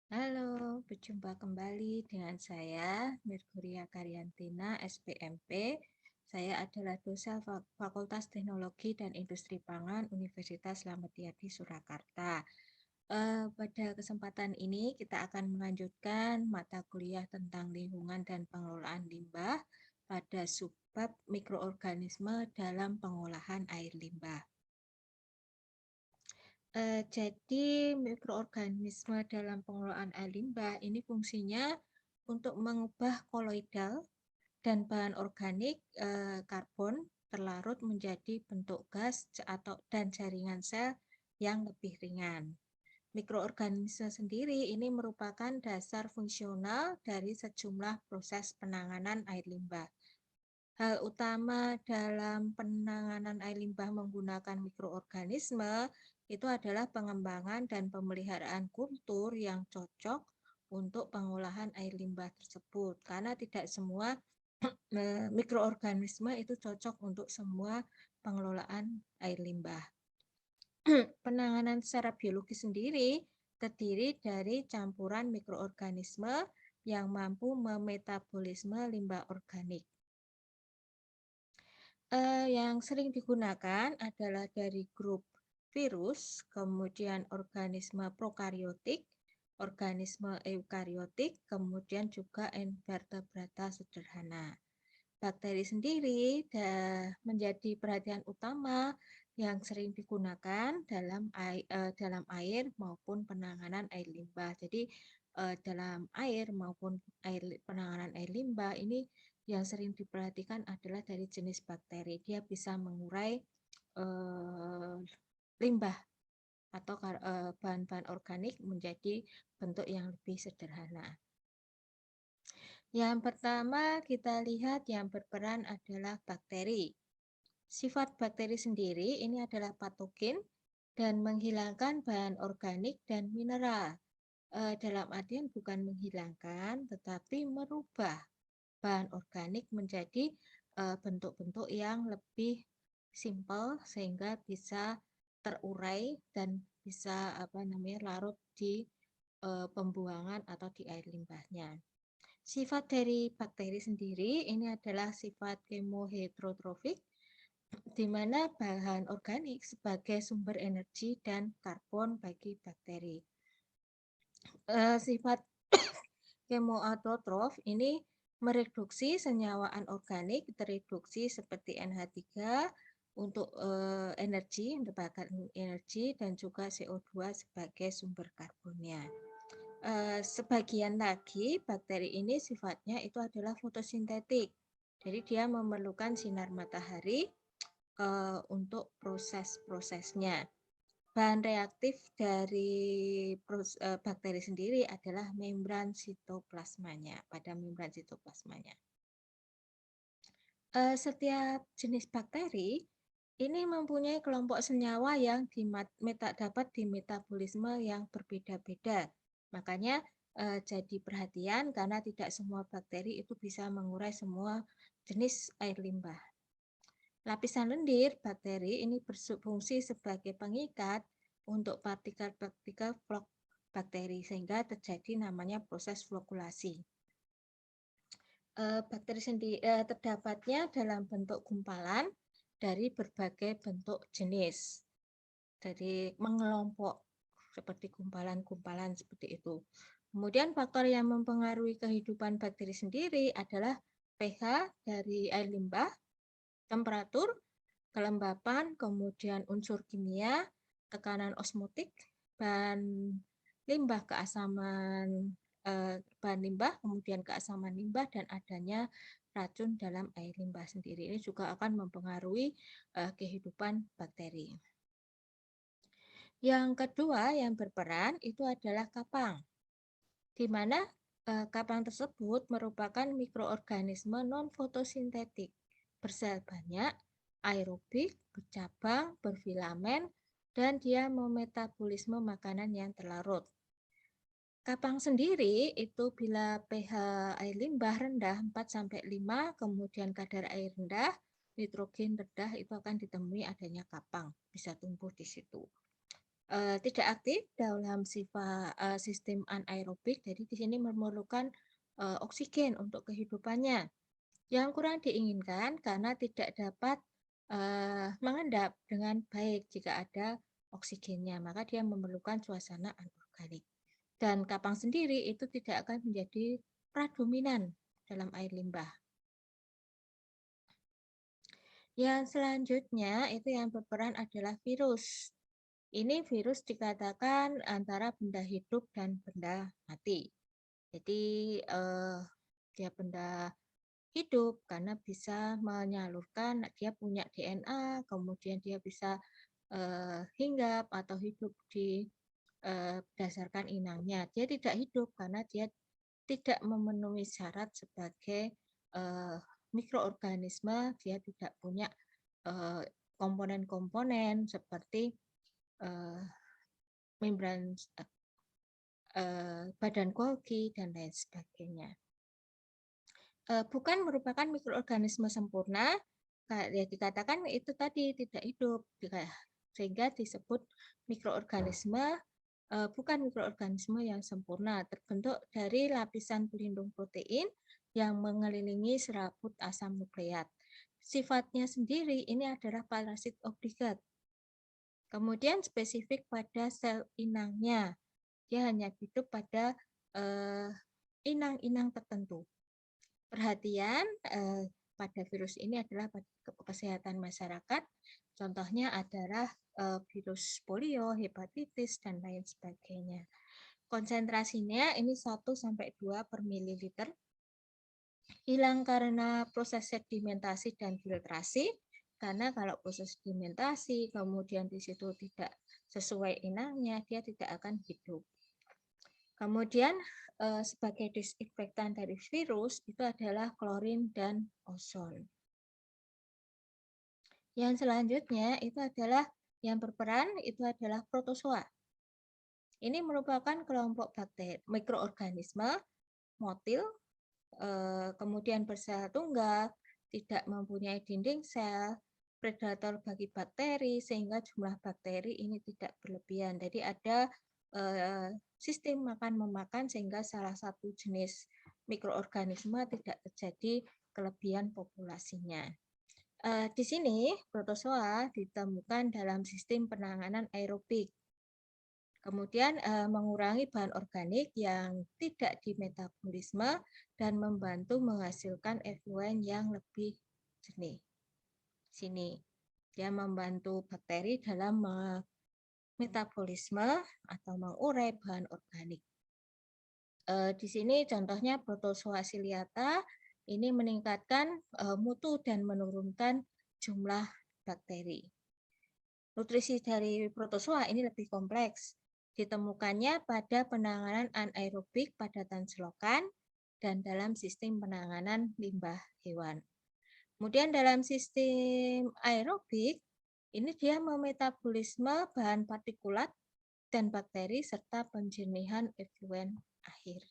Halo, berjumpa kembali dengan saya, Merkuria Karyantina, SPMP. Saya adalah dosen Fakultas Teknologi dan Industri Pangan Universitas Slamet Riyadi Surakarta. Pada kesempatan ini kita akan melanjutkan mata kuliah tentang lingkungan dan pengelolaan limbah pada subbab mikroorganisme dalam pengolahan air limbah. Jadi mikroorganisme dalam pengelolaan air limbah ini fungsinya untuk mengubah koloidal dan bahan organik karbon terlarut menjadi bentuk gas atau dan jaringan sel yang lebih ringan. Mikroorganisme sendiri ini merupakan dasar fungsional dari sejumlah proses penanganan air limbah. Hal utama dalam penanganan air limbah menggunakan mikroorganisme itu adalah pengembangan dan pemeliharaan kultur yang cocok untuk pengolahan air limbah tersebut. Karena tidak semua mikroorganisme itu cocok untuk semua pengelolaan air limbah. Penanganan secara biologis sendiri terdiri dari campuran mikroorganisme yang mampu memetabolisme limbah organik. Yang sering digunakan adalah dari grup virus, kemudian organisme prokariotik, organisme eukariotik, kemudian juga invertebrata sederhana. Bakteri sendiri menjadi perhatian utama yang sering digunakan dalam air maupun penanganan air limbah. Jadi dalam air maupun penanganan air limbah ini yang sering diperhatikan adalah dari jenis bakteri. Dia bisa mengurai limbah atau bahan-bahan organik menjadi bentuk yang lebih sederhana. Yang pertama kita lihat yang berperan adalah bakteri. Sifat bakteri sendiri ini adalah patogen dan menghilangkan bahan organik dan mineral. Dalam artian bukan menghilangkan, tetapi merubah bahan organik menjadi bentuk-bentuk yang lebih simpel sehingga bisa terurai dan bisa larut di pembuangan atau di air limbahnya. Sifat dari bakteri sendiri ini adalah sifat kemoheterotrofik, di mana bahan organik sebagai sumber energi dan karbon bagi bakteri. Sifat kemoautotrof ini mereduksi senyawa anorganik tereduksi seperti NH3 untuk energi, untuk bakar energi, dan juga CO2 sebagai sumber karbonnya. Sebagian lagi bakteri ini sifatnya itu adalah fotosintetik. Jadi dia memerlukan sinar matahari untuk proses-prosesnya. Bahan reaktif dari bakteri sendiri adalah membran sitoplasmanya, pada membran sitoplasmanya. Setiap jenis bakteri ini mempunyai kelompok senyawa yang dapat dimetabolisme yang berbeda-beda. Makanya jadi perhatian karena tidak semua bakteri itu bisa mengurai semua jenis air limbah. Lapisan lendir bakteri ini berfungsi sebagai pengikat untuk partikel-partikel flok bakteri sehingga terjadi namanya proses flokulasi. Bakteri sendiri terdapatnya dalam bentuk gumpalan dari berbagai bentuk jenis. Jadi mengelompok seperti gumpalan-gumpalan seperti itu. Kemudian faktor yang mempengaruhi kehidupan bakteri sendiri adalah pH dari air limbah, temperatur, kelembapan, kemudian unsur kimia, tekanan osmotik, bahan limbah keasaman bahan limbah, kemudian keasaman limbah, dan adanya racun dalam air limbah sendiri. Ini juga akan mempengaruhi kehidupan bakteri. Yang kedua yang berperan itu adalah kapang, di mana kapang tersebut merupakan mikroorganisme non-fotosintetik, bersel banyak, aerobik, bercabang, berfilamen, dan dia memetabolisme makanan yang terlarut. Kapang sendiri itu bila pH air limbah rendah 4-5, kemudian kadar air rendah, nitrogen rendah, itu akan ditemui adanya kapang, bisa tumbuh di situ. Tidak aktif dalam sistem anaerobik, jadi di sini memerlukan oksigen untuk kehidupannya. Yang kurang diinginkan karena tidak dapat mengendap dengan baik jika ada oksigennya, maka dia memerlukan suasana anorganik. Dan kapang sendiri itu tidak akan menjadi pradominan dalam air limbah. Yang selanjutnya itu yang berperan adalah virus. Ini virus dikatakan antara benda hidup dan benda mati. Jadi dia benda hidup karena bisa menyalurkan, dia punya DNA, kemudian dia bisa hinggap atau hidup di berdasarkan inangnya. Dia tidak hidup karena dia tidak memenuhi syarat sebagai mikroorganisme, dia tidak punya komponen-komponen seperti membran badan Golgi dan lain sebagainya. Bukan merupakan mikroorganisme sempurna, ya dikatakan itu tadi tidak hidup, sehingga disebut mikroorganisme, bukan mikroorganisme yang sempurna, terbentuk dari lapisan pelindung protein yang mengelilingi serabut asam nukleat. Sifatnya sendiri ini adalah parasit obligat. Kemudian spesifik pada sel inangnya, dia hanya hidup pada inang-inang tertentu. Perhatian pada virus ini adalah pada kesehatan masyarakat. Contohnya adalah virus polio, hepatitis, dan lain sebagainya. Konsentrasinya ini 1-2 per mililiter. Hilang karena proses sedimentasi dan filtrasi. Karena kalau proses sedimentasi, kemudian di situ tidak sesuai inangnya, dia tidak akan hidup. Kemudian sebagai disinfektan dari virus itu adalah klorin dan ozon. Yang selanjutnya itu adalah yang berperan itu adalah protozoa. Ini merupakan kelompok bakteri mikroorganisme motil, kemudian bersel tunggal, tidak mempunyai dinding sel, predator bagi bakteri sehingga jumlah bakteri ini tidak berlebihan. Jadi ada sistem makan-memakan sehingga salah satu jenis mikroorganisme tidak terjadi kelebihan populasinya. Di sini protozoa ditemukan dalam sistem penanganan aerobik. Kemudian mengurangi bahan organik yang tidak dimetabolisme dan membantu menghasilkan efluen yang lebih jernih. Sini dia membantu bakteri dalam metabolisme atau mengurai bahan organik. Di sini contohnya protozoa ciliata ini meningkatkan mutu dan menurunkan jumlah bakteri. Nutrisi dari protozoa ini lebih kompleks. Ditemukannya pada penanganan anaerobik padatan selokan dan dalam sistem penanganan limbah hewan. Kemudian dalam sistem aerobik, ini dia memetabolisme bahan partikulat dan bakteri serta penjernihan efluen akhir.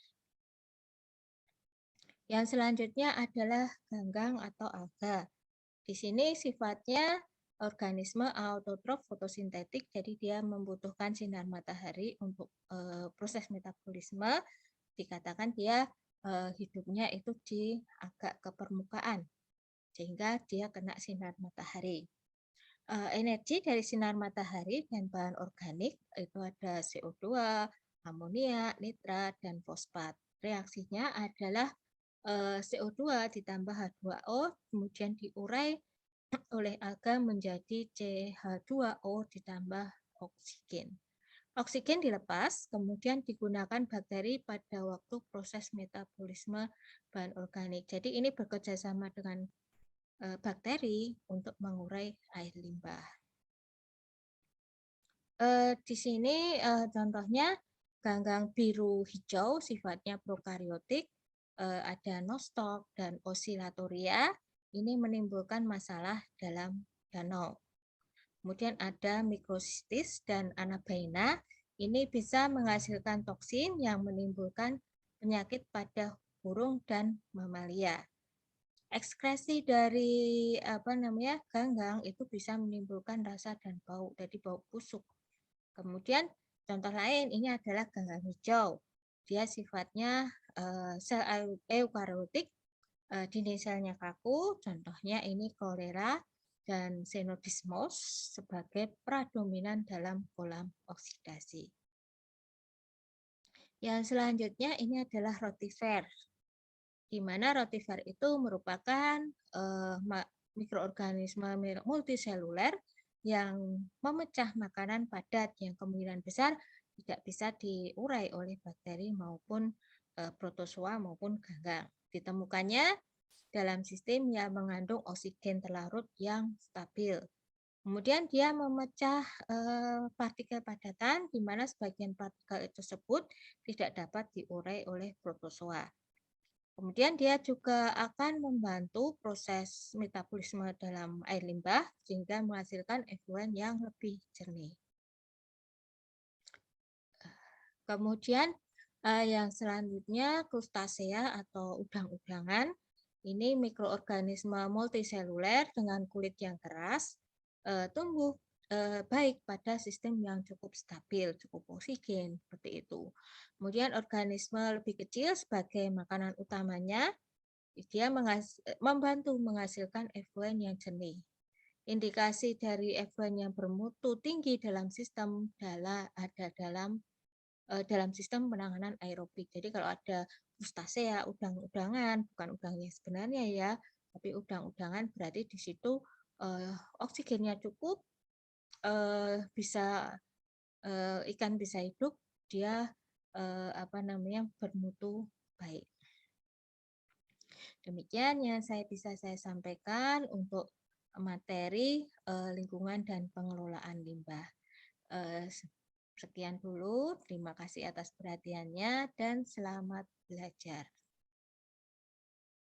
Yang selanjutnya adalah ganggang atau alga. Di sini sifatnya organisme autotrof fotosintetik, jadi dia membutuhkan sinar matahari untuk proses metabolisme. Dikatakan dia hidupnya itu di agak ke permukaan, sehingga dia kena sinar matahari. Energi dari sinar matahari dan bahan organik itu ada CO2, amonia, nitrat, dan fosfat. Reaksinya adalah CO2 ditambah H2O, kemudian diurai oleh alga menjadi CH2O ditambah oksigen. Oksigen dilepas, kemudian digunakan bakteri pada waktu proses metabolisme bahan organik. Jadi ini bekerja sama dengan bakteri untuk mengurai air limbah. Di sini contohnya ganggang biru hijau sifatnya prokaryotik, ada nostoc dan oscillatoria, ini menimbulkan masalah dalam danau. Kemudian ada mikrosistis dan anabaina, ini bisa menghasilkan toksin yang menimbulkan penyakit pada burung dan mamalia. Ekskresi dari ganggang itu bisa menimbulkan rasa dan bau, jadi bau busuk. Kemudian contoh lain ini adalah ganggang hijau. Dia sifatnya sel eukariotik, dinding selnya kaku, contohnya ini kolera dan xenodismos sebagai pradominan dalam kolam oksidasi. Yang selanjutnya ini adalah rotifer, di mana rotifer itu merupakan mikroorganisme multiseluler yang memecah makanan padat yang kemungkinan besar tidak bisa diurai oleh bakteri maupun protozoa maupun ganggang. Ditemukannya dalam sistem yang mengandung oksigen terlarut yang stabil. Kemudian dia memecah partikel padatan di mana sebagian partikel tersebut tidak dapat diurai oleh protozoa. Kemudian dia juga akan membantu proses metabolisme dalam air limbah sehingga menghasilkan efluen yang lebih jernih. Kemudian yang selanjutnya krustasea atau udang-udangan. Ini mikroorganisme multiseluler dengan kulit yang keras, tumbuh baik pada sistem yang cukup stabil, cukup oksigen, seperti itu. Kemudian organisme lebih kecil sebagai makanan utamanya, dia membantu menghasilkan efluen yang jernih. Indikasi dari efluen yang bermutu tinggi dalam sistem ada dalam sistem penanganan aerobik. Jadi kalau ada krustasea, udang-udangan, bukan udang yang sebenarnya ya, tapi udang-udangan berarti di situ oksigennya cukup, bisa ikan bisa hidup, dia bermutu baik. Demikian yang bisa saya sampaikan untuk materi lingkungan dan pengelolaan limbah. Sekian dulu, terima kasih atas perhatiannya dan selamat belajar.